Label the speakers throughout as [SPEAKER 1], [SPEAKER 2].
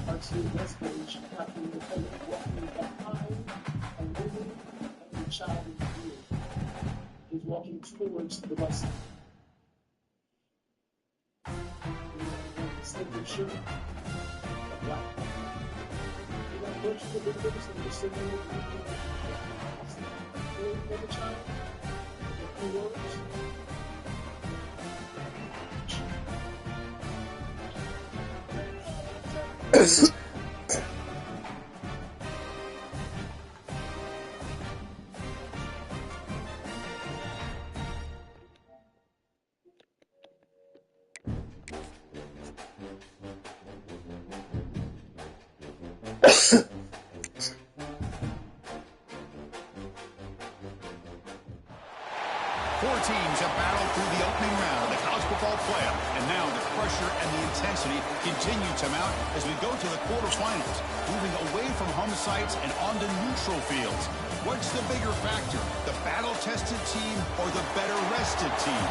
[SPEAKER 1] Until this stage, Katty is walking behind a woman and a child in the field. He's walking towards the bus. Simple shirt, a black. You got to the big books and you're sitting with the child. A few words.
[SPEAKER 2] Four teams have battled through the opening round of the college football playoff, and now the pressure and the intensity continue to mount as we go to the quarterfinals, moving away from home sites and onto neutral fields. What's the bigger factor, the battle-tested team or the better-rested team?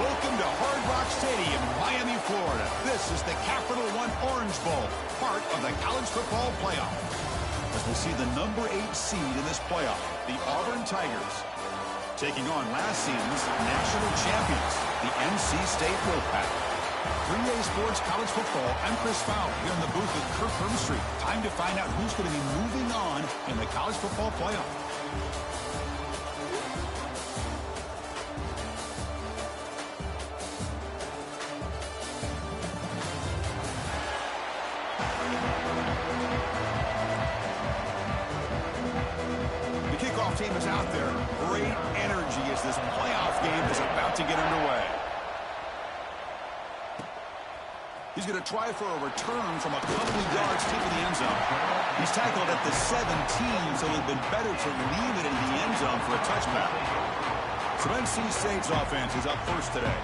[SPEAKER 2] Welcome to Hard Rock Stadium, Miami, Florida. This is the Capital One Orange Bowl, part of the college football playoff. As we see the number 8 seed in this playoff, the Auburn Tigers, taking on last season's national champions, the NC State Wolfpack. 3A Sports College Football, I'm Chris Fowler here in the booth with Kirk Hermstreet. Time to find out who's going to be moving on in the college football playoff. The kickoff team is out there. Great energy as this playoff game is about to get underway. He's going to try for a return from a couple of yards deep in the end zone. He's tackled at the 17, so it would have been better to leave it in the end zone for a touchback. So NC State's offense is up first today.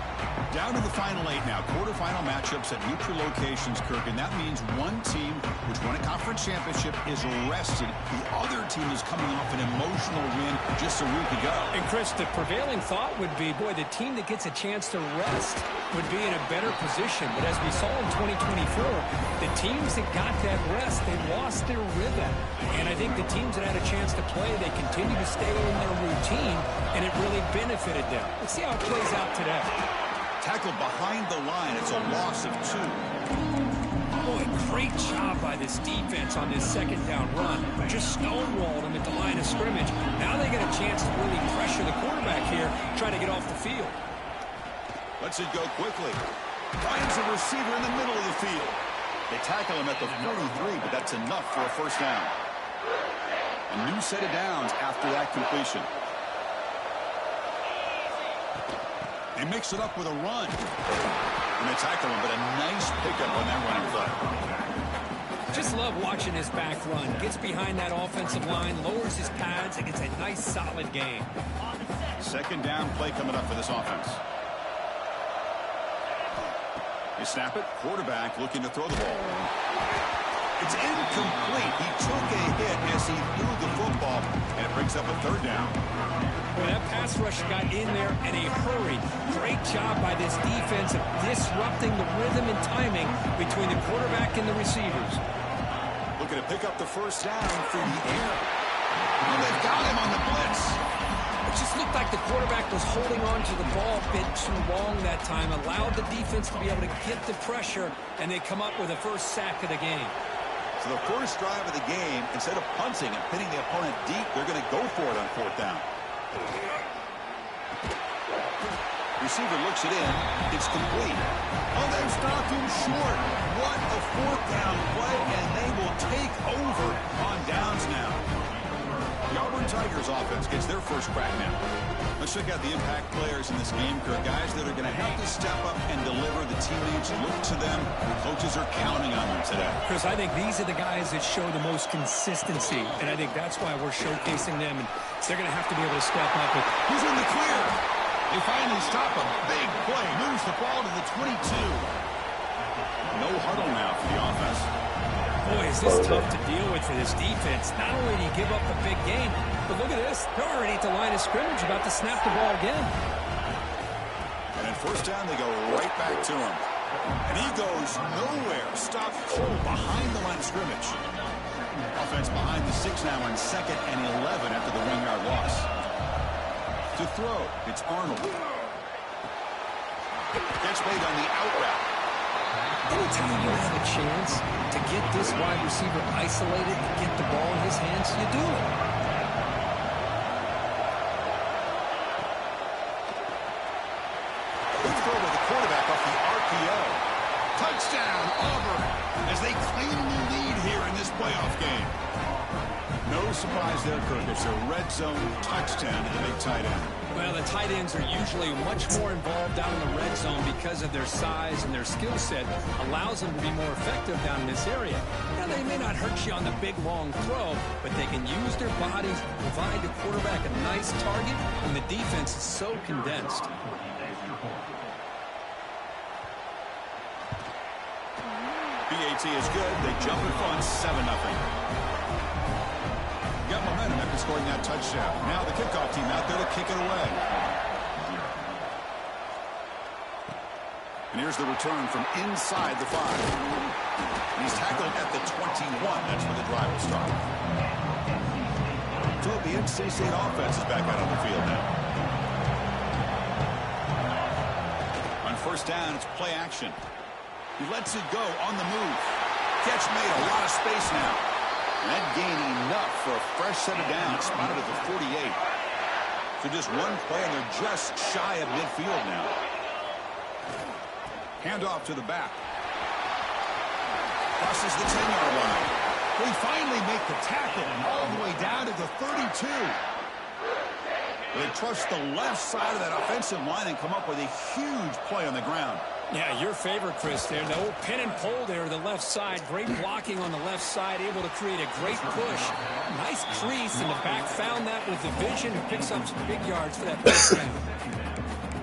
[SPEAKER 2] Down to the final 8 now. Quarterfinal matchups at neutral locations, Kirk, and that means one team which won a conference championship is rested. The other team is coming off an emotional win just a week ago.
[SPEAKER 3] And Chris, the prevailing thought would be, boy, the team that gets a chance to rest would be in a better position. But as we saw in 2024, the teams that got that rest, they lost their rhythm. And I think the teams that had a chance to play, they continue to stay in their routine, and it really benefited them. Let's see how it plays out today.
[SPEAKER 2] Tackled behind the line. It's a loss of 2.
[SPEAKER 3] Boy, great job by this defense on this second down run. Just stonewalled them at the line of scrimmage. Now they get a chance to really pressure the quarterback here, trying to get off the field.
[SPEAKER 2] Lets it go quickly. Finds a receiver in the middle of the field. They tackle him at the 43, but that's enough for a first down. A new set of downs after that completion. They mix it up with a run. And they tackle him, but a nice pickup on that running play.
[SPEAKER 3] Just love watching his back run. Gets behind that offensive line, lowers his pads, and gets a nice, solid gain.
[SPEAKER 2] Second down play coming up for this offense. They snap it. Quarterback looking to throw the ball. It's incomplete. He took a hit as he threw the football, and it brings up a third down.
[SPEAKER 3] Well, that pass rush got in there in a hurry. Great job by this defense of disrupting the rhythm and timing between the quarterback and the receivers.
[SPEAKER 2] Looking to pick up the first down through the air. And they've got him on the blitz.
[SPEAKER 3] It just looked like the quarterback was holding on to the ball a bit too long that time, allowed the defense to be able to get the pressure, and they come up with a first sack of the game.
[SPEAKER 2] So the first drive of the game, instead of punting and pinning the opponent deep, they're going to go for it on fourth down. Receiver looks it in. It's complete. Oh, they've stopped him short. What a fourth down play, and they will take over on downs now. The Auburn Tigers offense gets their first crack now. Let's check out the impact players in this game, Kirk. Guys that are going to have to step up and deliver. The teammates look to them. The coaches are counting on them today.
[SPEAKER 3] Chris, I think these are the guys that show the most consistency, and I think that's why we're showcasing them. And they're going to have to be able to step up.
[SPEAKER 2] Who's in the clear? They finally stop him. Big play. Moves the ball to the 22. No huddle now for the offense.
[SPEAKER 3] Boy, is this tough to deal with for this defense. Not only do you give up a big game, but look at this. They're already at the line of scrimmage, about to snap the ball again.
[SPEAKER 2] And at first down, they go right back to him. And he goes nowhere. Stopped cold behind the line of scrimmage. Offense behind the 6 now on 2nd and 11 after the 1-yard loss. To throw, it's Arnold. Catch made on the out route.
[SPEAKER 3] Anytime you have a chance to get this wide receiver isolated, get the ball in his hands, you do it.
[SPEAKER 2] Good throw by the quarterback off the RPO. Touchdown, Auburn, as they claim the lead here in this playoff game. No surprise there, Kirk. It's a red zone touchdown to the big tight end.
[SPEAKER 3] Well, the tight ends are usually much more involved down in the red zone because of their size and their skill set allows them to be more effective down in this area. Now, they may not hurt you on the big, long throw, but they can use their bodies to provide the quarterback a nice target when the defense is so condensed.
[SPEAKER 2] PAT is good. They jump in front, 7-0. Got momentum after scoring that touchdown. Now the kickoff team out there to kick it away. And here's the return from inside the 5. And he's tackled at the 21. That's where the drive will start. So the NC State offense is back out on the field now. On first down, it's play action. He lets it go on the move. Catch made, a lot of space now. And that gain enough for a fresh set of downs, spotted at the 48. So just one play, and they're just shy of midfield now. Handoff to the back. Crosses the 10-yard line. They finally make the tackle, and all the way down to the 32. They trust the left side of that offensive line and come up with a huge play on the ground.
[SPEAKER 3] Yeah, your favorite, Chris, there. The old pin and pull there, the left side. Great blocking on the left side, able to create a great push. Nice crease in the back. Found that with the vision and picks up some big yards for that first down.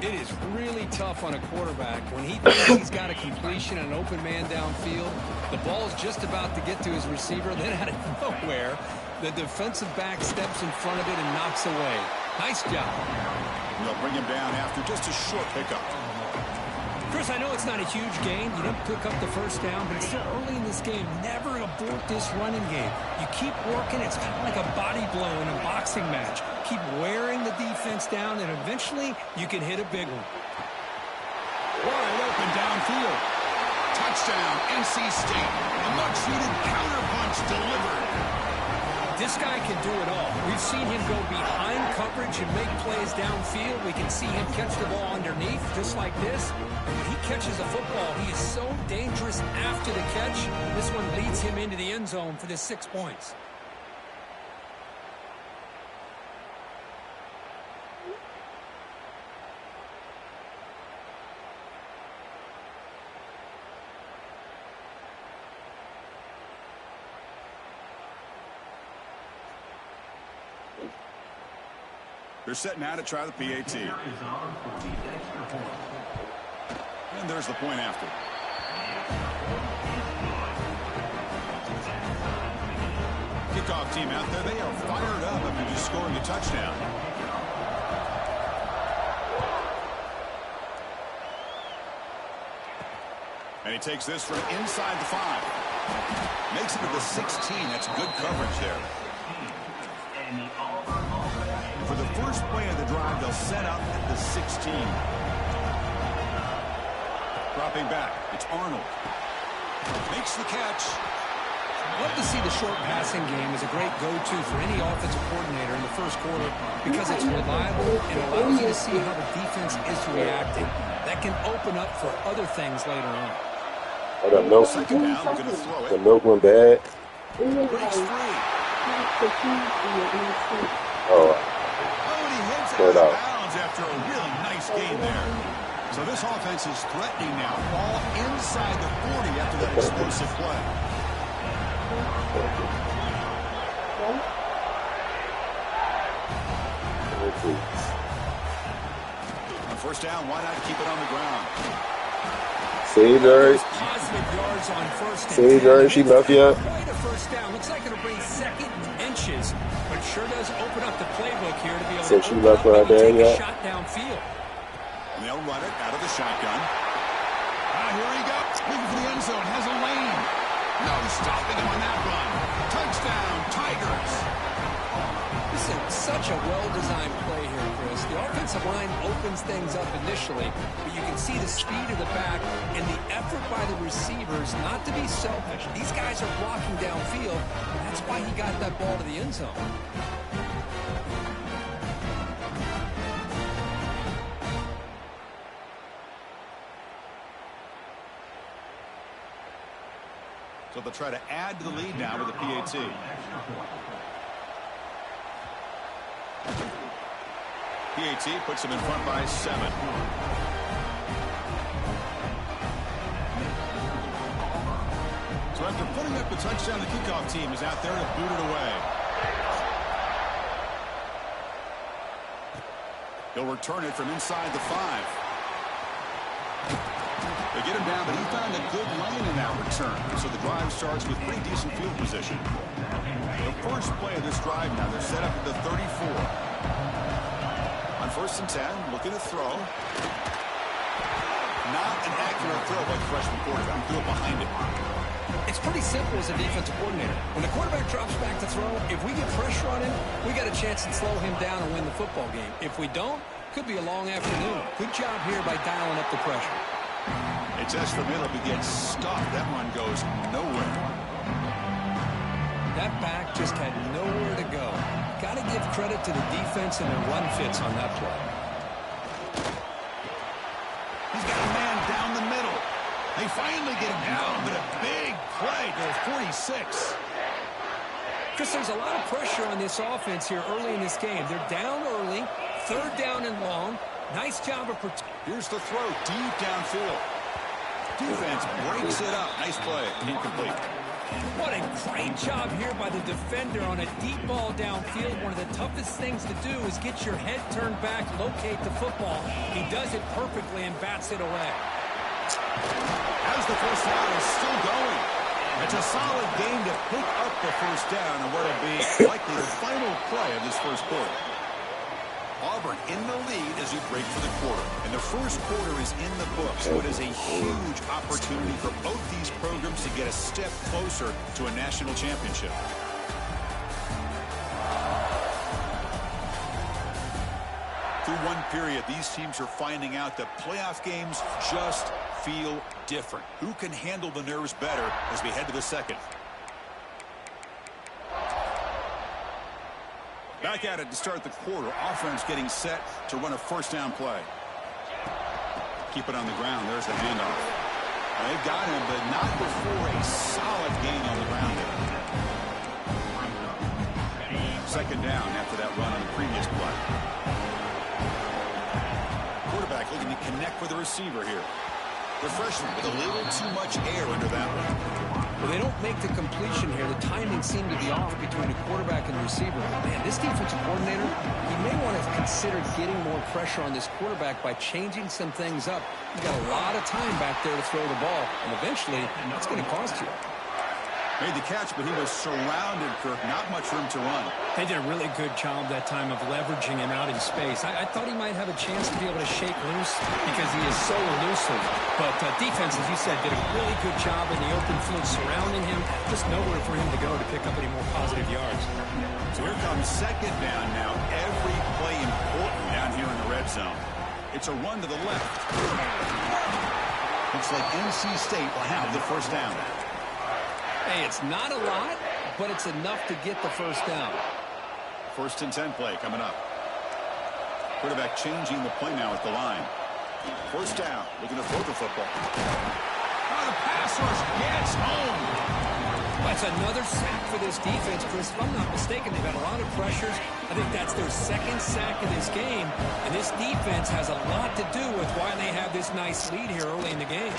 [SPEAKER 3] It is really tough on a quarterback when he thinks he's got a completion and an open man downfield. The ball's just about to get to his receiver. Then out of nowhere, the defensive back steps in front of it and knocks away. Nice job.
[SPEAKER 2] They'll bring him down after just a short pickup.
[SPEAKER 3] Chris, I know it's not a huge gain. You didn't pick up the first down, but it's still early in this game. Never abort this running game. You keep working. It's kind of like a body blow in a boxing match. Keep wearing the defense down, and eventually you can hit a big one.
[SPEAKER 2] Wide open downfield. Touchdown, NC State. A much-needed counter-punch delivered.
[SPEAKER 3] This guy can do it all. We've seen him go behind coverage and make plays downfield. We can see him catch the ball underneath just like this. And when he catches a football, he is so dangerous after the catch. This one leads him into the end zone for the 6 points.
[SPEAKER 2] They're set now to try the PAT. And there's the point after. Kickoff team out there. They are fired up after just scoring a touchdown. And he takes this from inside the 5. Makes it to the 16. That's good coverage there. For the first play of the drive, they'll set up at the 16. Dropping back, it's Arnold. Makes the catch.
[SPEAKER 3] Love to see the short passing game as a great go-to for any offensive coordinator in the first quarter because it's reliable and allows you to see how the defense is reacting. That can open up for other things later on.
[SPEAKER 4] Oh, that milk.
[SPEAKER 2] Second down, we're going to throw it.
[SPEAKER 4] The milk went bad.
[SPEAKER 2] Breaks free.
[SPEAKER 4] Oh.
[SPEAKER 2] He hits it out of bounds after a really nice game there. So this offense is threatening now. Ball inside the 40 after that explosive play. On first down, why not keep it on the ground?
[SPEAKER 4] See, Jerry.
[SPEAKER 3] Positive yards on first and
[SPEAKER 4] See, Jerry, she left you up.
[SPEAKER 3] Quite a first down. Looks like it'll bring second inches, but sure does open up the playbook here to be able to
[SPEAKER 4] She left for her dad
[SPEAKER 3] take a
[SPEAKER 4] yet?
[SPEAKER 3] shot downfield.
[SPEAKER 2] And they'll run it out of the shotgun. Here he goes. Looking for the end zone. Has a lane. No stopping him on that run. Touchdown, Tigers.
[SPEAKER 3] This is such a well-designed play here, Chris. The offensive line opens things up initially, but you can see the speed of the back and the effort by the receivers not to be selfish. These guys are blocking downfield, and that's why he got that ball to the end zone.
[SPEAKER 2] So they'll try to add to the lead now with a PAT. PAT puts them in front by 7. So after putting up the touchdown, the kickoff team is out there to boot it away. He'll return it from inside the 5. They get him down, but he found a good lane in that return. So the drive starts with pretty decent field position. The first play of this drive now, they're set up at the 34. On 1st and 10, looking to throw. Not an accurate throw by the freshman quarterback. Threw it behind it.
[SPEAKER 3] It's pretty simple as a defensive coordinator. When the quarterback drops back to throw, if we get pressure on him, we got a chance to slow him down and win the football game. If we don't, could be a long afternoon. Good job here by dialing up the pressure.
[SPEAKER 2] It's S for middle, but gets stuck. That run goes nowhere.
[SPEAKER 3] That back just had nowhere to go. Got to give credit to the defense and their run fits on that play.
[SPEAKER 2] He's got a man down the middle. They finally get him down, but a big play to the 46.
[SPEAKER 3] Chris, there's a lot of pressure on this offense here early in this game. They're down early, 3rd down and long. Nice job of protecting.
[SPEAKER 2] Here's the throw, deep downfield. Defense breaks it up. Nice play. Incomplete.
[SPEAKER 3] What a great job here by the defender on a deep ball downfield. One of the toughest things to do is get your head turned back, locate the football. He does it perfectly and bats it away.
[SPEAKER 2] As the first down is still going. It's a solid game to pick up the first down and what will be likely the final play of this first quarter. Auburn in the lead as we break for the quarter. And the first quarter is in the books, so it is a huge opportunity for both these programs to get a step closer to a national championship. Through one period, these teams are finding out that playoff games just feel different. Who can handle the nerves better as we head to the second? Back at it to start the quarter. Offense getting set to run a first down play. Keep it on the ground. There's the handoff. They've got him, but not before a solid gain on the ground. Second down after that run on the previous play. Quarterback looking to connect with the receiver here. The freshman with a little too much air under that one.
[SPEAKER 3] Well, they don't make the completion here. The timing seemed to be off between the quarterback and the receiver. Man, this defensive coordinator, he may want to consider getting more pressure on this quarterback by changing some things up. He's got a lot of time back there to throw the ball, and eventually, that's going to cost you.
[SPEAKER 2] Made the catch, but he was surrounded, Kirk. Not much room to run.
[SPEAKER 3] They did a really good job that time of leveraging him out in space. I thought he might have a chance to be able to shake loose because he is so elusive. But defense, as you said, did a really good job in the open field surrounding him. Just nowhere for him to go to pick up any more positive yards.
[SPEAKER 2] So here comes second down now. Every play important down here in the red zone. It's a run to the left. Looks like NC State will have the first down.
[SPEAKER 3] Hey, it's not a lot, but it's enough to get the first down.
[SPEAKER 2] 1st and 10 play coming up. Quarterback changing the play now at the line. First down, looking to throw the football. Oh, the pass rush gets home.
[SPEAKER 3] That's another sack for this defense, Chris. If I'm not mistaken, they've had a lot of pressures. I think that's their 2nd sack of this game. And this defense has a lot to do with why they have this nice lead here early in the game.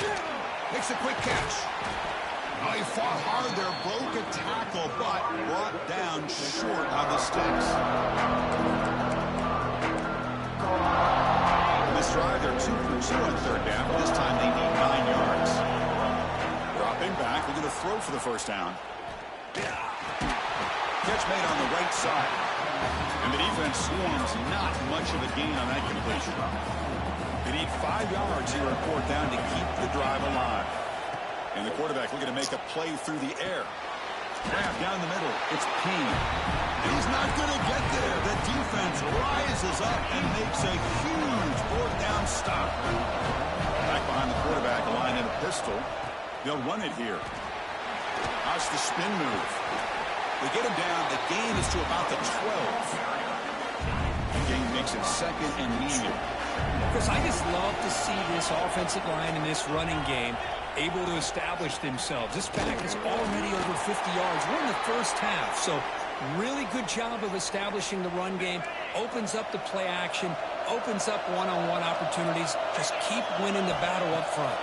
[SPEAKER 2] Makes a quick catch. Oh, he fought hard there, broke a tackle, but brought down short of the sticks. In this drive, they're 2 for 2 on 3rd down, but this time they need 9 yards. Dropping back, looking to throw for the first down. Catch made on the right side. And the defense swarms not much of a gain on that completion. They need 5 yards here on 4th down to keep the drive alive. And the quarterback looking to make a play through the air. Grab down the middle. It's Payne. He's not going to get there. The defense rises up and makes a huge 4th down stop. Back behind the quarterback, a line in a pistol. They'll run it here. How's the spin move? They get him down. The gain is to about the 12. The game makes it 2nd and medium.
[SPEAKER 3] Chris, I just love to see this offensive line in this running game able to establish themselves. This back is already over 50 yards. We're in the first half, so really good job of establishing the run game. Opens up the play action, opens up one-on-one opportunities. Just keep winning the battle up front.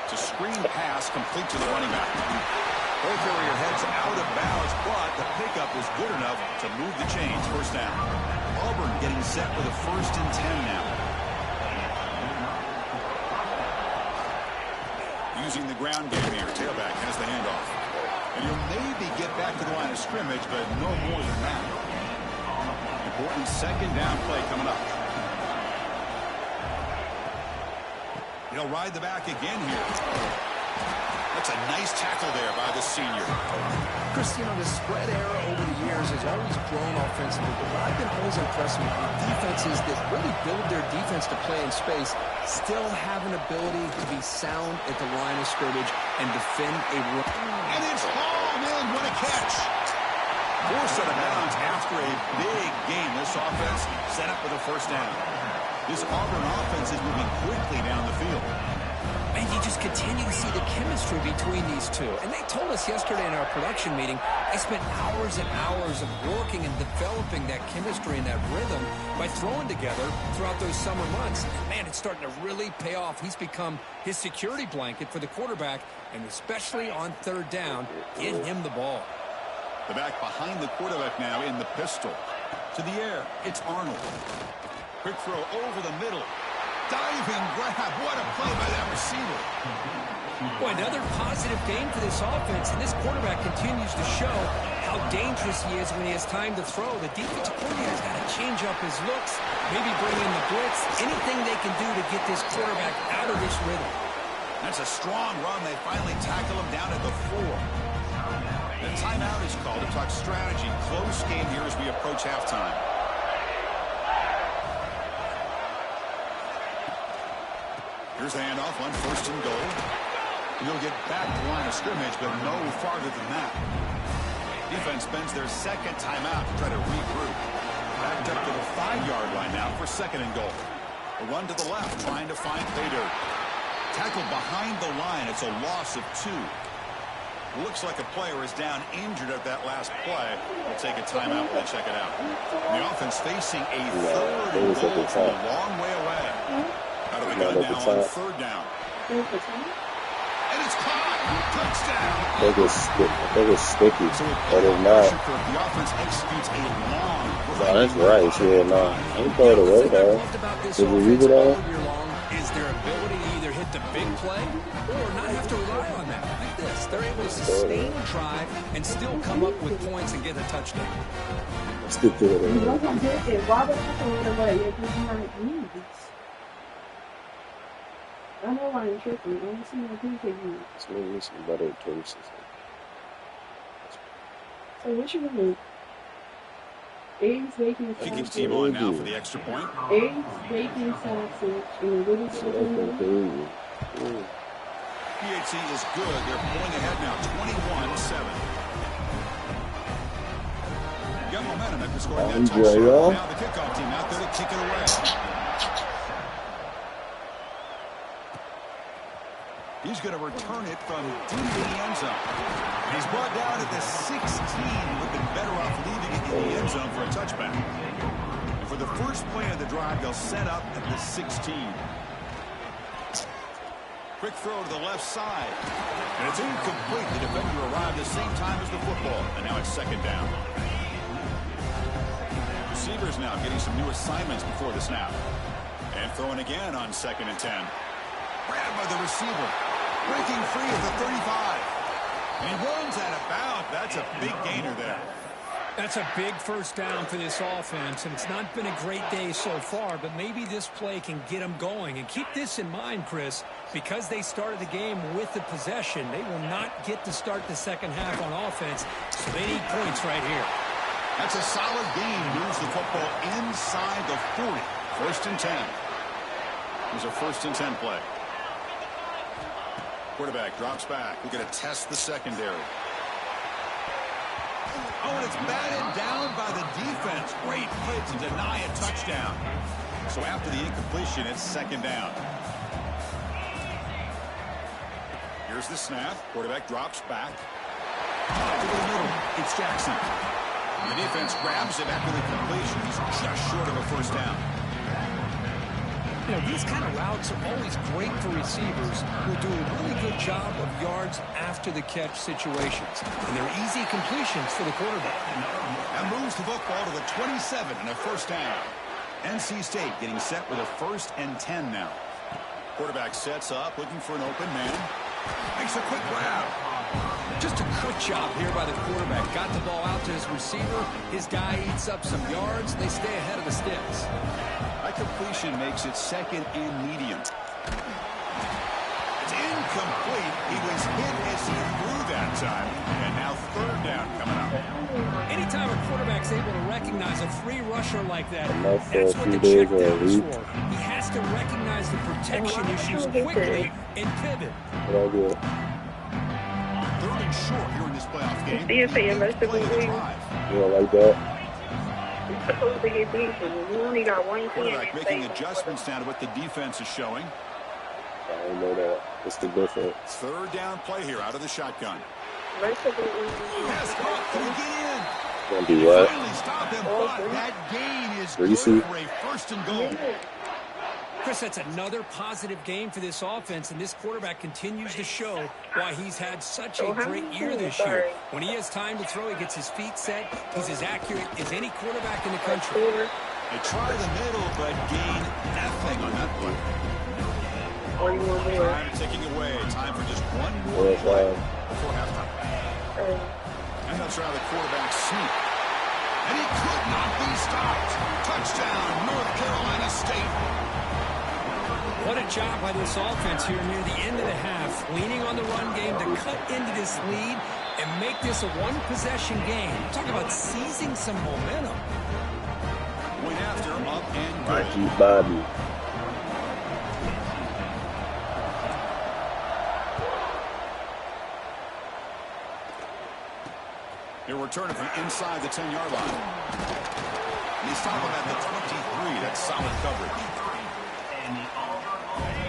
[SPEAKER 2] It's a screen pass complete to the running back. Ball carrier heads out of bounds, but the pickup is good enough to move the chains. 1st down. Auburn getting set for the 1st and 10 now. Using the ground game here. Tailback has the handoff. And you'll maybe get back to the line of scrimmage, but no more than that. Important 2nd down play coming up. He'll ride the back again here. That's a nice tackle there by the senior.
[SPEAKER 5] Chris, you know, the spread era over the years has always grown offensively, but what I've been always impressed with defenses that really build their defense to play in space still have an ability to be sound at the line of scrimmage and defend a run.
[SPEAKER 2] And it's hauled in. What a catch. Forced out of bounds after a big game. This offense set up for the 1st down. This Auburn offense is moving quickly down the field.
[SPEAKER 3] And you just continue to see the chemistry between these two. And they told us yesterday in our production meeting, they spent hours and hours of working and developing that chemistry and that rhythm by throwing together throughout those summer months. And man, it's starting to really pay off. He's become his security blanket for the quarterback, and especially on 3rd down, get him the ball.
[SPEAKER 2] The back behind the quarterback now in the pistol. To the air, it's Arnold. Quick throw over the middle. Diving grab. What a play by that receiver.
[SPEAKER 3] Boy, another positive game for this offense, and this quarterback continues to show how dangerous he is when he has time to throw. The defensive coordinator's got to change up his looks, maybe bring in the blitz, anything they can do to get this quarterback out of this rhythm.
[SPEAKER 2] That's a strong run. They finally tackle him down at the 4. The timeout is called to talk strategy. Close game here as we approach halftime. Here's the handoff on 1st and goal. He'll get back to the line of scrimmage, but no farther than that. Defense spends their 2nd timeout to try to regroup. Backed up to the 5-yard line now for 2nd and goal. A run to the left, trying to find pay dirt. Tackled behind the line. It's a loss of 2. Looks like a player is down injured at that last play. We'll take a timeout when they check it out. And the offense facing a 3rd and goal from a long way away. Out of the gun now on 3rd down. And it's caught. Touchdown.
[SPEAKER 4] I think it's sticky.
[SPEAKER 2] So
[SPEAKER 4] but it's not.
[SPEAKER 2] the offense executes a long.
[SPEAKER 4] No, that's right. Yeah, no. I ain't throw it away, though. Did you use it all?
[SPEAKER 3] Is their ability to either hit the big play or not have to rely on that. Like this, they're able to sustain a drive and still come up with points and get a touchdown.
[SPEAKER 4] Stick to it.
[SPEAKER 1] I know why I'm tripping. I don't see no people use.
[SPEAKER 4] It's maybe some better cases.
[SPEAKER 1] So what you gonna do? Eggs, bacon,
[SPEAKER 2] She keeps
[SPEAKER 1] sausage.
[SPEAKER 2] team on now for the extra point.
[SPEAKER 1] Eggs, bacon, sausage, and a little
[SPEAKER 4] So
[SPEAKER 1] bit
[SPEAKER 4] that's
[SPEAKER 1] of
[SPEAKER 4] crazy.
[SPEAKER 2] PHC is good. They're pulling ahead now, 21-7. Got momentum after scoring that touchdown. Now the kickoff team out there to kick it away. He's going to return it from deep in the end zone. And he's brought down at the 16. Would have been better off leaving it in the end zone for a touchback. And for the first play of the drive, they'll set up at the 16. Quick throw to the left side. And it's incomplete. The defender arrived the same time as the football. And now it's 2nd down. Receivers now getting some new assignments before the snap. And throwing again on 2nd and 10. Grabbed by the receiver. Breaking free at the 35. And he runs out of bounds. That's a big gainer there.
[SPEAKER 3] That's a big first down for this offense, and it's not been a great day so far, but maybe this play can get them going. And keep this in mind, Chris, because they started the game with the possession, they will not get to start the second half on offense, so they need points right here.
[SPEAKER 2] That's a solid gain. Moves the football inside the 40. First and 10. Here's a first and 10 play. Quarterback drops back. We're going to test the secondary. Oh, and it's batted down by the defense. Great play to deny a touchdown. So after the incompletion, it's second down. Here's the snap. Quarterback drops back. To the middle. It's Jackson. The defense grabs him after the completion. He's just short of a first down.
[SPEAKER 3] You know, these kind of routes are always great for receivers who do a really good job of yards after the catch situations. And they're easy completions for the quarterback.
[SPEAKER 2] That moves the football to the 27 and a first down. NC State getting set with a first and 10 now. Quarterback sets up, looking for an open man. Makes a quick grab.
[SPEAKER 3] Just a good job here by the quarterback. Got the ball out to his receiver. His guy eats up some yards. They stay ahead of the sticks.
[SPEAKER 2] That completion makes it second and medium. It's incomplete. He was hit as he threw that time. And now third down coming up.
[SPEAKER 3] Anytime a quarterback's able to recognize a free rusher like that, that's what the check down is for. He has to recognize the protection issues quickly and pivot.
[SPEAKER 2] Third and short here in this playoff game.
[SPEAKER 6] You
[SPEAKER 4] don't like that?
[SPEAKER 2] Quarterback making adjustments now to what the defense is showing.
[SPEAKER 4] I don't know that. What's the difference?
[SPEAKER 2] Third down play here out of the shotgun.
[SPEAKER 6] Let's
[SPEAKER 2] Has caught to get in.
[SPEAKER 4] Gonna be what?
[SPEAKER 2] Finally stop him, but that gain is good
[SPEAKER 4] Greasy.
[SPEAKER 2] for a first and goal.
[SPEAKER 3] Chris, that's another positive game for this offense, and this quarterback continues to show why he's had such a great year this year. When he has time to throw, he gets his feet set. He's as accurate as any quarterback in the country.
[SPEAKER 2] They try the middle, but gain nothing on that play. Time ticking away. Time for just one more play before halftime. And that's how the quarterback sneak. And he could not be stopped. Touchdown, North Carolina State.
[SPEAKER 3] What a job by this offense here near the end of the half, leaning on the run game to cut into this lead and make this a one-possession game. Talk about seizing some momentum.
[SPEAKER 2] Went after him up and go.
[SPEAKER 4] Mikey Bobby.
[SPEAKER 2] They're returning from inside the 10-yard line. And they stop him at the 23. That's solid coverage.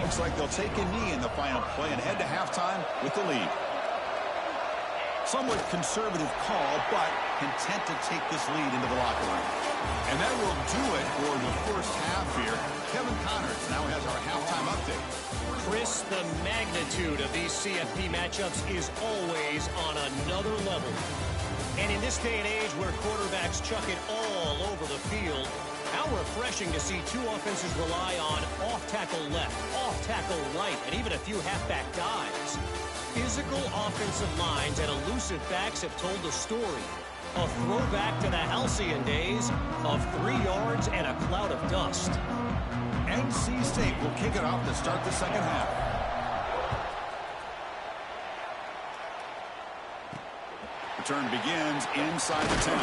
[SPEAKER 2] Looks like they'll take a knee in the final play and head to halftime with the lead. Somewhat conservative call, but content to take this lead into the locker room. And that will do it for the first half here. Kevin Connors now has our halftime update.
[SPEAKER 7] Chris, the magnitude of these CFP matchups is always on another level. And in this day and age where quarterbacks chuck it all over the field, how refreshing to see two offenses rely on off-tackle left, off-tackle right, and even a few halfback dives. Physical offensive lines and elusive backs have told the story. A throwback to the halcyon days of 3 yards and a cloud of dust.
[SPEAKER 2] NC State will kick it off to start the second half. Return begins inside the 10.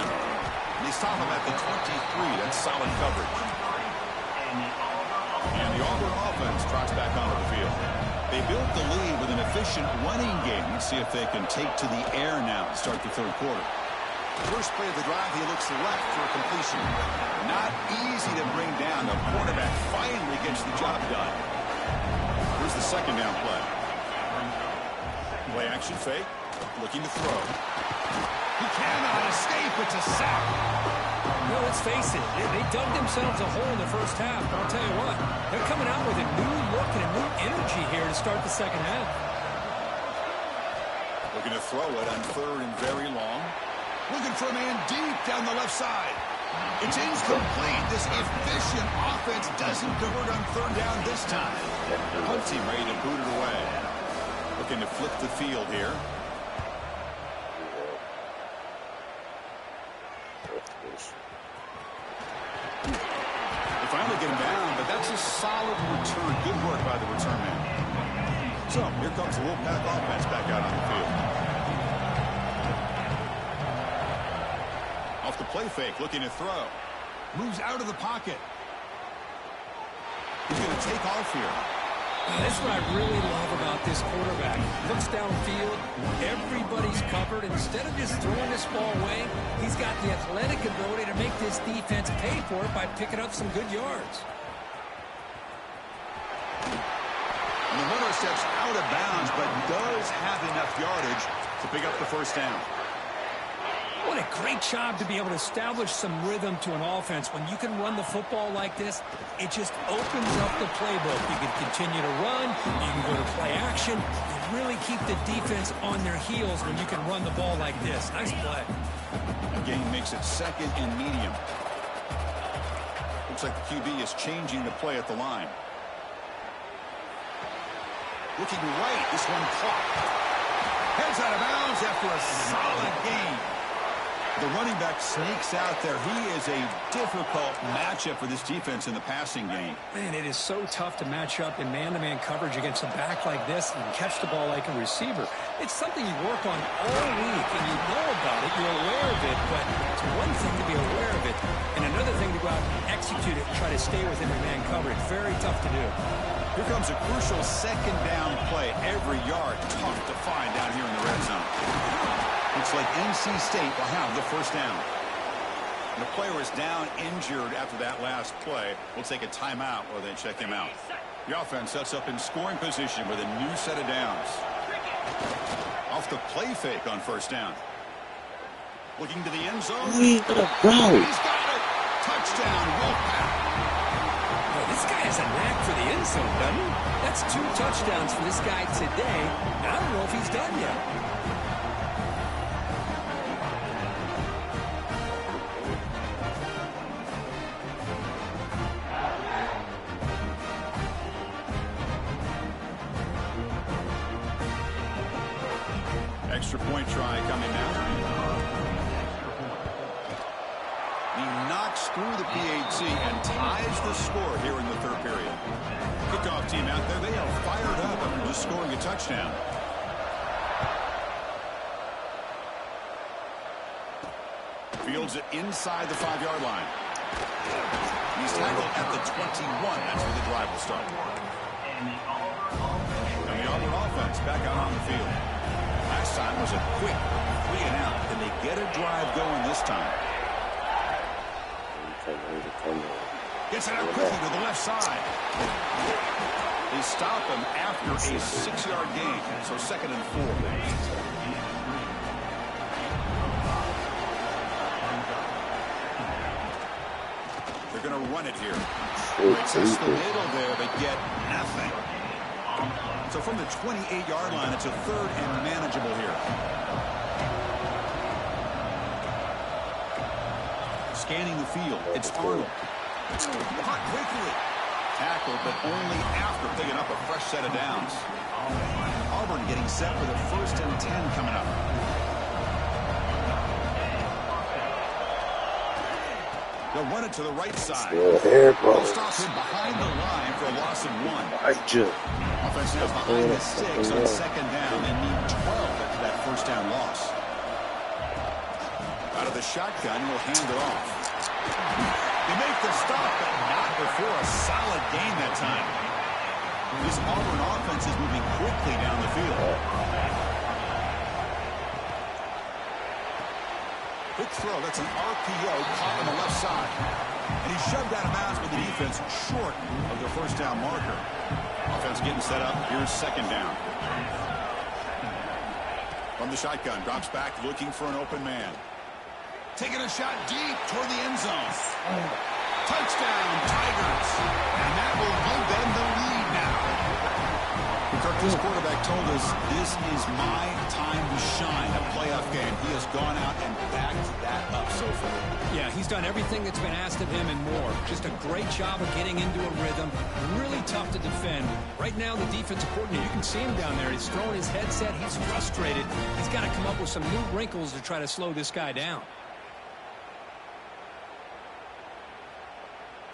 [SPEAKER 2] They stop him at the 23. That's solid coverage. And the Auburn offense trots back onto the field. They built the lead with an efficient running game. Let's see if they can take to the air now to start the third quarter. First play of the drive, he looks left for a completion. Not easy to bring down. The quarterback finally gets the job done. Here's the second down play. Play action fake. Looking to throw. He cannot escape. It's a sack.
[SPEAKER 3] Well, let's face it, they dug themselves a hole in the first half. But I'll tell you what, they're coming out with a new look and a new energy here to start the second half.
[SPEAKER 2] Looking to throw it on third and very long. Looking for a man deep down the left side. It's incomplete. This efficient offense doesn't convert on third down this time. Hunt team ready to boot it away. Looking to flip the field here. So here comes the Wolfpack offense back out on the field. Off the play fake, looking to throw. Moves out of the pocket. He's going to take off here.
[SPEAKER 3] That's what I really love about this quarterback. Looks downfield, everybody's covered. Instead of just throwing this ball away, he's got the athletic ability to make this defense pay for it by picking up some good yards.
[SPEAKER 2] And the runner steps out of bounds, but does have enough yardage to pick up the first down.
[SPEAKER 3] What a great job to be able to establish some rhythm to an offense. When you can run the football like this, it just opens up the playbook. You can continue to run, you can go to play action, and really keep the defense on their heels when you can run the ball like this. Nice play.
[SPEAKER 2] Again, makes it second and medium. Looks like the QB is changing the play at the line. Looking right, this one caught. Heads out of bounds after a solid gain. The running back sneaks out there. He is a difficult matchup for this defense in the passing game.
[SPEAKER 3] Man, it is so tough to match up in man-to-man coverage against a back like this and catch the ball like a receiver. It's something you work on all week, and you know about it. You're aware of it, but it's one thing to be aware of it, and another thing to go out and execute it and try to stay within your man coverage. Very tough to do.
[SPEAKER 2] Here comes a crucial second down play. Every yard tough to find down here in the red zone. Looks like NC State will have the first down. The player is down injured after that last play. We'll take a timeout while they check him out. The offense sets up in scoring position with a new set of downs. Off the play fake on first down. Looking to the end zone.
[SPEAKER 4] He's got it.
[SPEAKER 2] Touchdown, Wolfpack.
[SPEAKER 3] Well, this guy has a knack for the end zone, doesn't he? That's 2 touchdowns for this guy today. I don't know if he's done yet.
[SPEAKER 2] Extra point try coming now. He knocks through the PAT and ties the score here in the third period. Kickoff team out there, they are fired up after just scoring a touchdown. Fields it inside the 5-yard line. He's tackled at the 21. That's where the drive will start. And the Auburn offense back out on the field. Last time was a quick 3 and out. Can they get a drive going this time? Gets it out quickly to the left side. They stop him after a 6-yard gain. So 2nd and 4. They're going to run it here. Test the middle there, but get nothing. So from the 28-yard line, it's a 3rd and manageable here. Scanning the field, it's Arnold. Caught quickly. Tackled, but only after picking up a fresh set of downs. Auburn getting set for the 1st and 10 coming up. They'll run it to the right side. They'll stop him behind the line for a loss of 1. Offense now behind the 6 on 2nd down and need 12 after that first down loss. Out of the shotgun, will hand it off. They make the stop, but not before a solid gain that time. This Auburn offense is moving quickly down the field. Quick throw, that's an RPO caught on the left side. And he's shoved out of bounds with the defense short of their first down marker. Offense getting set up. Here's 2nd down. From the shotgun, drops back looking for an open man. Taking a shot deep toward the end zone. Touchdown, Tigers. And that will give them the lead now. Kirk, this quarterback told us this is my time to shine, a playoff game. He has gone out and backed that up so far.
[SPEAKER 3] Yeah, he's done everything that's been asked of him and more. Just a great job of getting into a rhythm. Really tough to defend. Right now, the defensive coordinator, you can see him down there. He's throwing his headset. He's frustrated. He's got to come up with some new wrinkles to try to slow this guy down.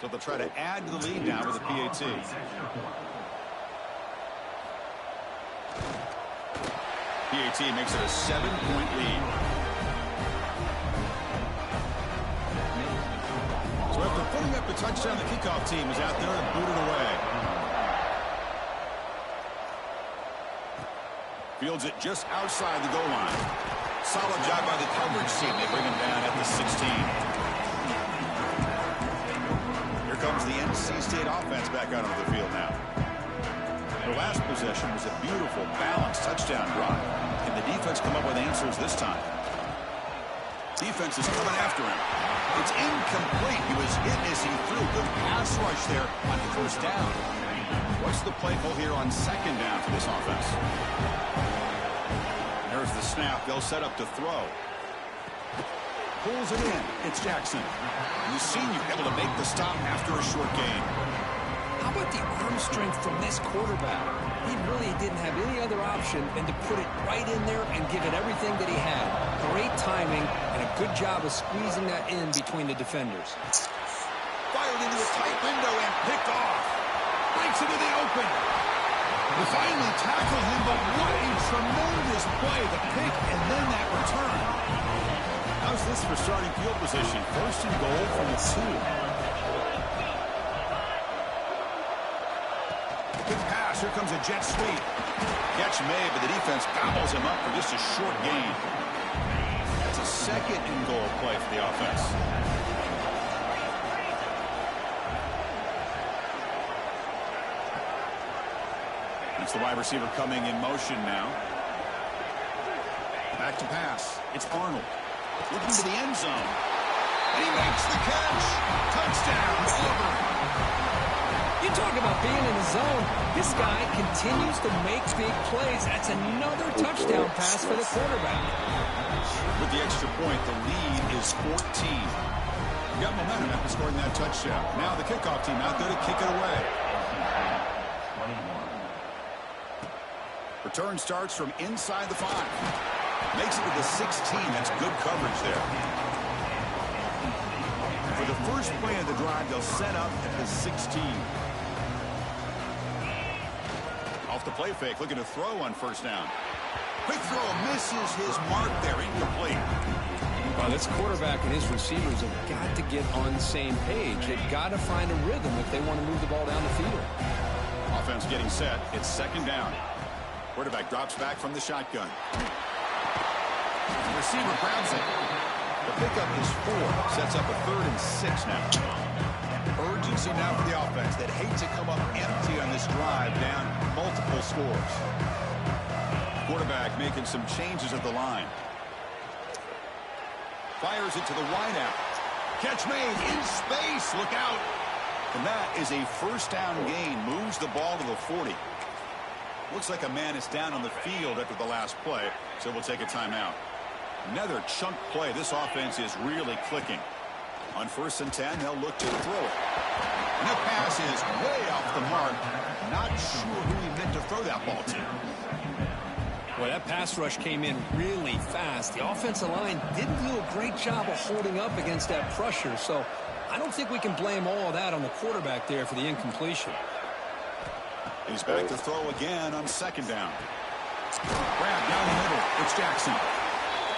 [SPEAKER 2] So they'll try to add to the lead now with a PAT. PAT makes it a 7-point lead. So after putting up a touchdown, the kickoff team is out there to boot it away. Fields it just outside the goal line. Solid job by the coverage team. They bring him down at the 16. Here comes the NC State offense back out onto the field now. The last possession was a beautiful, balanced touchdown drive. Can the defense come up with answers this time? Defense is coming after him. It's incomplete. He was hit as he threw. Good pass rush there on first down. What's the play call here on second down for this offense? There's the snap. They'll set up to throw. Pulls it in. It's Jackson. The senior able to make the stop after a short gain.
[SPEAKER 3] How about the arm strength from this quarterback? He really didn't have any other option than to put it right in there and give it everything that he had. Great timing and a good job of squeezing that in between the defenders.
[SPEAKER 2] Fired into a tight window and picked off. Breaks into the open. They finally tackle him, but what a tremendous play. The pick and then that return. How's this for starting field position? First and goal from the 2. Good pass. Here comes a jet sweep. Catch made, but the defense gobbles him up for just a short gain. That's a second and goal play for the offense. It's the wide receiver coming in motion now. Back to pass. It's Arnold. Looking to the end zone. And he makes the catch. Touchdown, Auburn.
[SPEAKER 3] You talk about being in the zone. This guy continues to make big plays. That's another touchdown pass for the quarterback.
[SPEAKER 2] With the extra point, the lead is 14. You got momentum after scoring that touchdown. Now the kickoff team out there to kick it away. Return starts from inside the 5. Makes it to the 16. That's good coverage there. For the first play of the drive, they'll set up at the 16. Off the play fake, looking to throw on first down. Quick throw, misses his mark there, incomplete.
[SPEAKER 3] Well, this quarterback and his receivers have got to get on the same page. They've got to find a rhythm if they want to move the ball down the field.
[SPEAKER 2] Offense getting set. It's second down. Quarterback drops back from the shotgun. The receiver grabs it. The pickup is 4. Sets up a 3rd and 6 now. Urgency now for the offense that hate to come up empty on this drive, down multiple scores. Quarterback making some changes at the line. Fires it to the wideout. Catch made in space. Look out. And that is a first down gain. Moves the ball to the 40. Looks like a man is down on the field after the last play, so we'll take a timeout. Another chunk play. This offense is really clicking. On 1st and 10, they'll look to throw it. And the pass is way off the mark. Not sure who he meant to throw that ball to.
[SPEAKER 3] Well, that pass rush came in really fast. The offensive line didn't do a great job of holding up against that pressure, so I don't think we can blame all of that on the quarterback there for the incompletion.
[SPEAKER 2] He's back to throw again on second down. Grab down the middle. It's Jackson.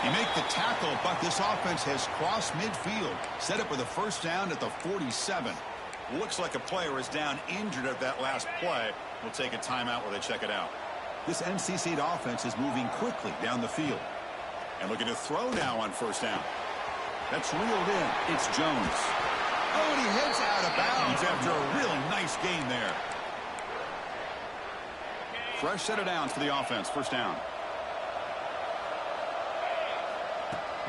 [SPEAKER 2] You make the tackle, but this offense has crossed midfield. Set up with a first down at the 47. Looks like a player is down injured at that last play. We'll take a timeout while they check it out. This NC State offense is moving quickly down the field. And looking to throw now on first down. That's reeled in. It's Jones. Oh, and he heads out of bounds after a real nice gain there. Fresh set of downs for the offense. First down.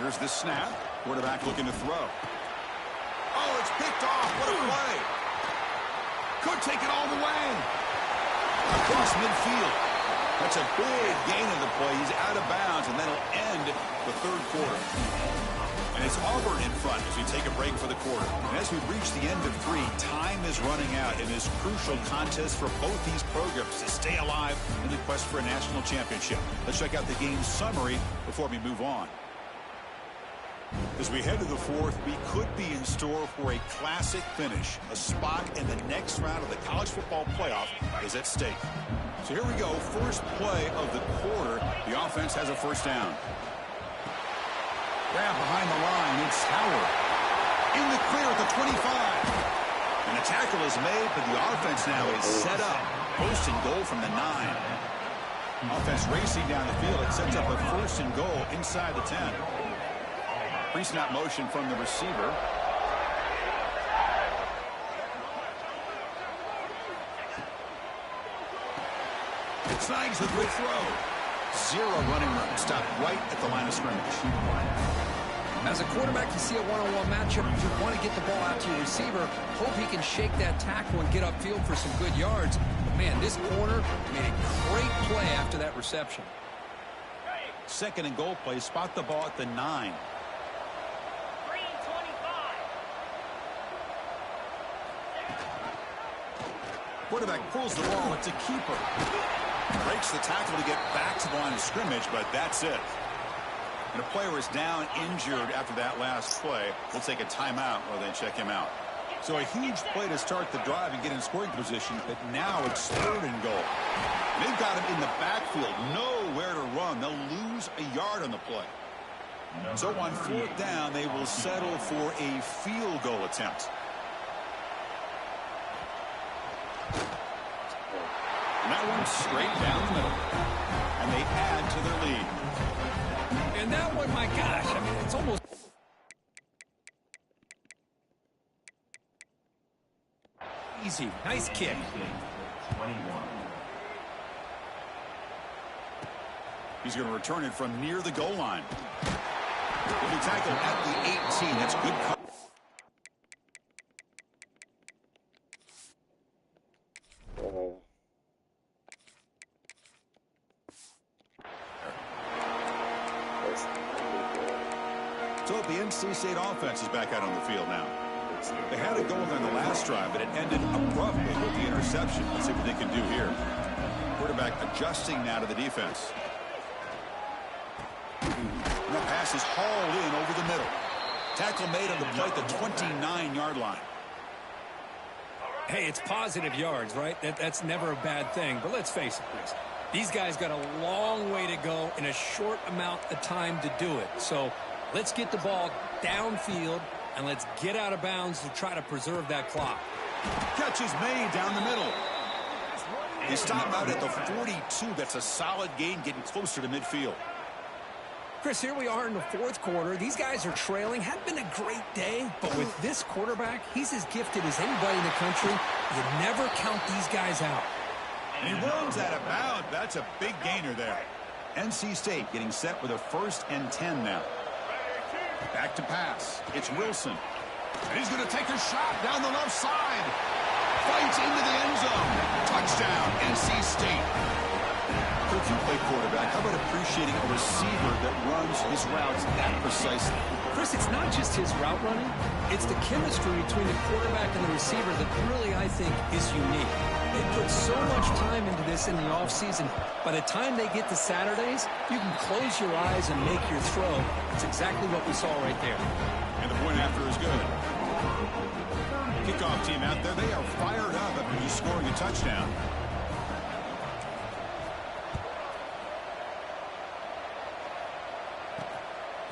[SPEAKER 2] Here's the snap. Quarterback looking to throw. Oh, it's picked off. What a play. Could take it all the way. Across midfield. That's a big gain of the play. He's out of bounds, and that'll end the 3rd quarter. And it's Auburn in front as we take a break for the quarter. And as we reach the end of 3, time is running out in this crucial contest for both these programs to stay alive in the quest for a national championship. Let's check out the game summary before we move on. As we head to the fourth, we could be in store for a classic finish. A spot in the next round of the college football playoff is at stake. So here we go. First play of the quarter. The offense has a first down. Grab behind the line. It's Howard. In the clear at the 25. And the tackle is made, but the offense now is set up. Post and goal from the 9. Offense racing down the field. It sets up a first and goal inside the 10. Pre-snap motion from the receiver. Snags the quick throw. 0 running room. Stopped right at the line of scrimmage.
[SPEAKER 5] As a quarterback, you see a one-on-one matchup. You want to get the ball out to your receiver. Hope he can shake that tackle and get upfield for some good yards. But, man, this corner made a great play after that reception.
[SPEAKER 2] Second and goal play. Spot the ball at the 9. Quarterback pulls the ball. It's a keeper. Breaks the tackle to get back to the line of scrimmage, but that's it. And a player is down injured after that last play. We'll take a timeout while they check him out. So a huge play to start the drive and get in scoring position, but now it's third and goal. They've got him in the backfield, nowhere to run. They'll lose a yard on the play. So on fourth down, they will settle for a field goal attempt. And that one's straight down the middle. And they add to their lead.
[SPEAKER 3] And that one, my gosh, I mean, it's almost... easy. Nice kick.
[SPEAKER 2] He's going to return it from near the goal line. Will be tackled at the 18. That's good coverage. So the NC State offense is back out on the field now. They had it going on the last drive, but it ended abruptly with the interception. Let's see what they can do here. Quarterback adjusting now to the defense. And that pass is hauled in over the middle. Tackle made on the play at the 29-yard line.
[SPEAKER 3] Hey, it's positive yards, right? That's never a bad thing. But let's face it, Chris. These guys got a long way to go in a short amount of time to do it. So let's get the ball downfield, and let's get out of bounds to try to preserve that clock.
[SPEAKER 2] Catch is made down the middle. They stop out at the 42. That's a solid gain, getting closer to midfield.
[SPEAKER 3] Chris, here we are in the fourth quarter. These guys are trailing. Hadn't been a great day, but with this quarterback, he's as gifted as anybody in the country. You never count these guys out.
[SPEAKER 2] And he runs out of bounds. That's a big gainer there. NC State getting set with a 1st and 10 now. Back to pass. It's Wilson. And he's going to take a shot down the left side. Fights into the end zone. Touchdown, NC State. If you play quarterback, how about appreciating a receiver that runs his routes that precisely?
[SPEAKER 3] Chris, it's not just his route running. It's the chemistry between the quarterback and the receiver that really, I think, is unique. They put so much time into this in the offseason. By the time they get to Saturdays, you can close your eyes and make your throw. It's exactly what we saw right there.
[SPEAKER 2] And the point after is good. Kickoff team out there, they are fired up after just scoring a touchdown.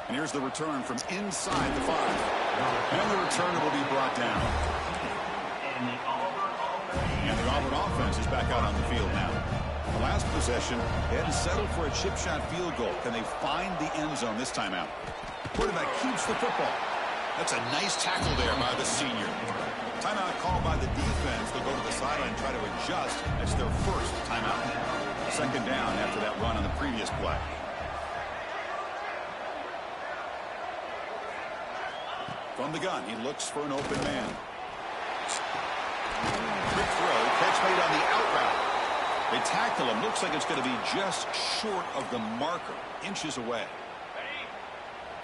[SPEAKER 2] And here's the return from inside the 5. And the returner will be brought down. And the Auburn offense is back out on the field now. The last possession, they hadn't settled for a chip shot field goal. Can they find the end zone this time out? Quarterback keeps the football. That's a nice tackle there by the senior. Timeout called by the defense. They'll go to the sideline and try to adjust. That's their first timeout. 2nd down after that run on the previous play. From the gun, he looks for an open man. Quick throw, catch made on the out route. They tackle him. Looks like it's going to be just short of the marker, inches away.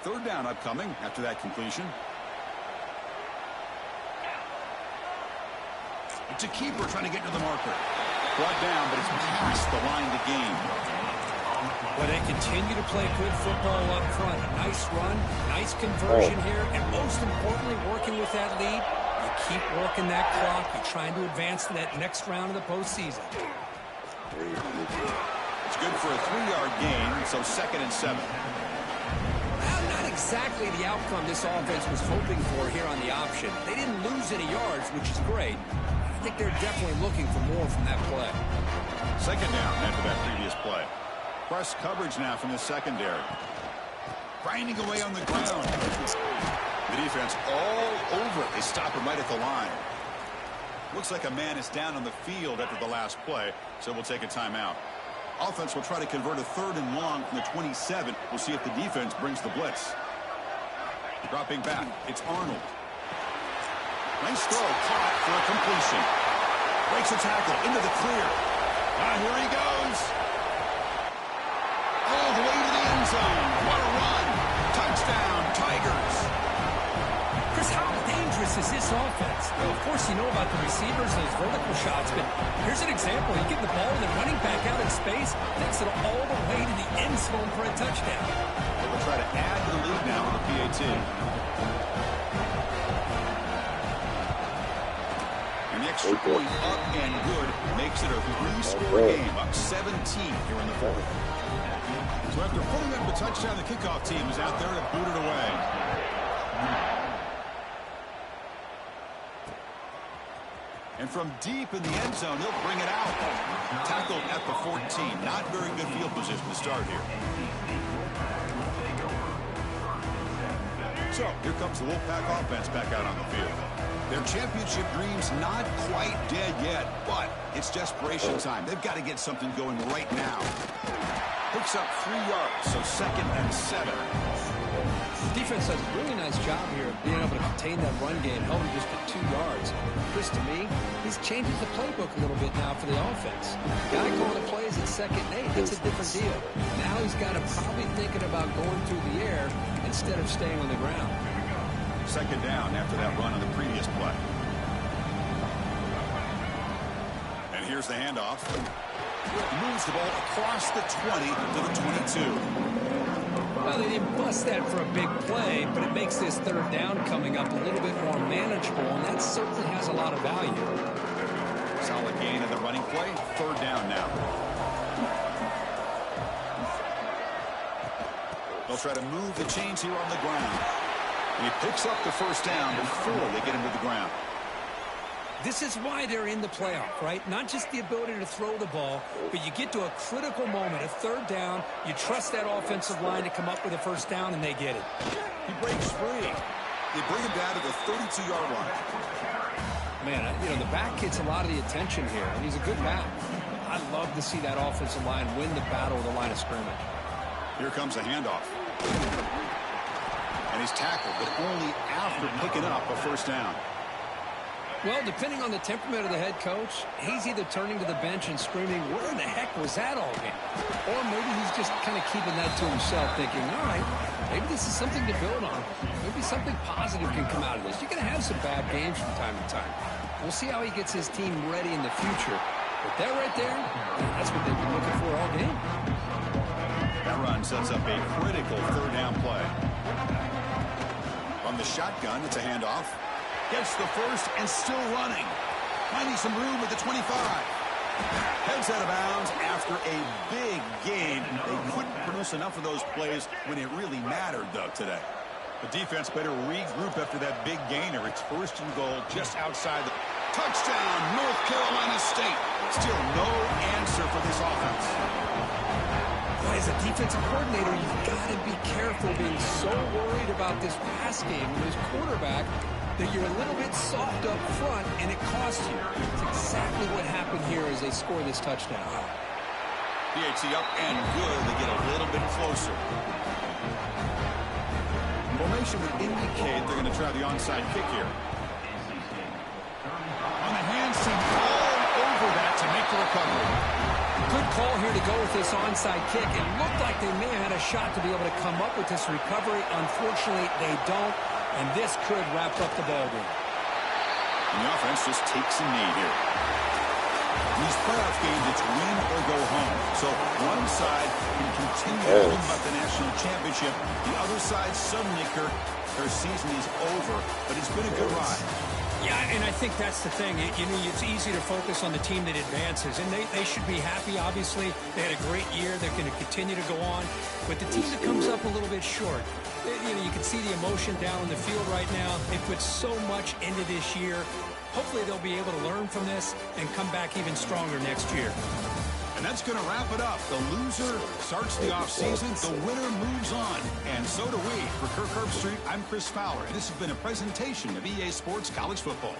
[SPEAKER 2] 3rd down upcoming after that completion. It's a keeper trying to get to the marker. Brought down, but it's past the line to gain.
[SPEAKER 3] Well, they continue to play good football up front. A nice run, nice conversion here, and most importantly, working with that lead, you keep working that clock. You're trying to advance to that next round of the postseason.
[SPEAKER 2] It's good for a 3-yard gain, so 2nd and 7.
[SPEAKER 3] Well, not exactly the outcome this offense was hoping for here on the option. They didn't lose any yards, which is great. I think they're definitely looking for more from that play.
[SPEAKER 2] 2nd down after that previous play. Press coverage now from the secondary. Grinding away on the ground. The defense all over it. They stop him right at the line. Looks like a man is down on the field after the last play, so we'll take a timeout. Offense will try to convert a 3rd and long from the 27. We'll see if the defense brings the blitz. Dropping back, it's Arnold. Nice throw, caught for a completion. Breaks a tackle into the clear. Here he goes. All the way to the end zone. What a run. Touchdown, Tigers.
[SPEAKER 3] Chris, how dangerous is this offense? Well, of course, you know about the receivers and those vertical shots, but here's an example. You give the ball to the running back out in space, takes it all the way to the end zone for a touchdown.
[SPEAKER 2] They will try to add to the lead now with the PAT. And the extra point up and good makes it a 3-score game, up 17 here in the 4th. So after putting up the touchdown, the kickoff team is out there to boot it away. And from deep in the end zone, they'll bring it out. Tackled at the 14. Not very good field position to start here. So here comes the Wolfpack offense back out on the field. Their championship dreams not quite dead yet, but it's desperation time. They've got to get something going right now. Picks up 3 yards, so 2nd and 7.
[SPEAKER 3] Defense does a really nice job here of being able to contain that run game, held him just at 2 yards. Chris, to me, this changes the playbook a little bit now for the offense. Guy calling the plays at 2nd and 8, that's a different deal. Now he's got to probably thinking about going through the air instead of staying on the ground.
[SPEAKER 2] 2nd down after that run on the previous play. And here's the handoff. Moves the ball across the 20 to the 22.
[SPEAKER 3] Well, they didn't bust that for a big play, but it makes this 3rd down coming up a little bit more manageable, and that certainly has a lot of value.
[SPEAKER 2] Solid gain of the running play. 3rd down now. They'll try to move the chains here on the ground. And he picks up the 1st down before they get him to the ground.
[SPEAKER 3] This is why they're in the playoff, right? Not just the ability to throw the ball, but you get to a critical moment, a 3rd down. You trust that offensive line to come up with a 1st down, and they get it.
[SPEAKER 2] He breaks free. They bring him down to the 32-yard line.
[SPEAKER 3] Man, you know, the back gets a lot of the attention here, and he's a good back. I'd love to see that offensive line win the battle of the line of scrimmage.
[SPEAKER 2] Here comes a handoff. And he's tackled, but only after picking up a 1st down.
[SPEAKER 3] Well, depending on the temperament of the head coach, he's either turning to the bench and screaming, where in the heck was that all game? Or maybe he's just kind of keeping that to himself, thinking, all right, maybe this is something to build on. Maybe something positive can come out of this. You're going to have some bad games from time to time. We'll see how he gets his team ready in the future. But that right there, that's what they've been looking for all game.
[SPEAKER 2] That run sets up a critical 3rd down play. From the shotgun, it's a handoff. Gets the 1st and still running. Finding some room at the 25. Heads out of bounds after a big gain. They couldn't produce enough of those plays when it really mattered, though, today. The defense better regroup after that big gainer. It's 1st and goal just outside the... Touchdown, North Carolina State. Still no answer for this offense.
[SPEAKER 3] As a defensive coordinator, you've got to be careful being so worried about this pass game with his quarterback that you're a little bit soft up front, and it costs you. It's exactly what happened here as they score this touchdown.
[SPEAKER 2] PAT up and good. They get a little bit closer. Formation would indicate they're going to try the onside kick here. On the hand, seam all over that to make the recovery.
[SPEAKER 3] Good call here to go with this onside kick. It looked like they may have had a shot to be able to come up with this recovery. Unfortunately, they don't, and this could wrap up the ballgame.
[SPEAKER 2] And the offense just takes a knee here. In these playoff games, it's win or go home. So one side can continue to dream about the national championship. The other side, suddenly, Kirk, their season is over, but it's been a good ride.
[SPEAKER 3] Yeah, and I think that's the thing. You know, it's easy to focus on the team that advances, and they should be happy, obviously. They had a great year. They're going to continue to go on. But the team that comes up a little bit short, you know, you can see the emotion down on the field right now. They put so much into this year. Hopefully they'll be able to learn from this and come back even stronger next year.
[SPEAKER 2] And that's going to wrap it up. The loser starts the offseason. The winner moves on. And so do we. For Kirk Herbstreit, I'm Chris Fowler. And this has been a presentation of EA Sports College Football.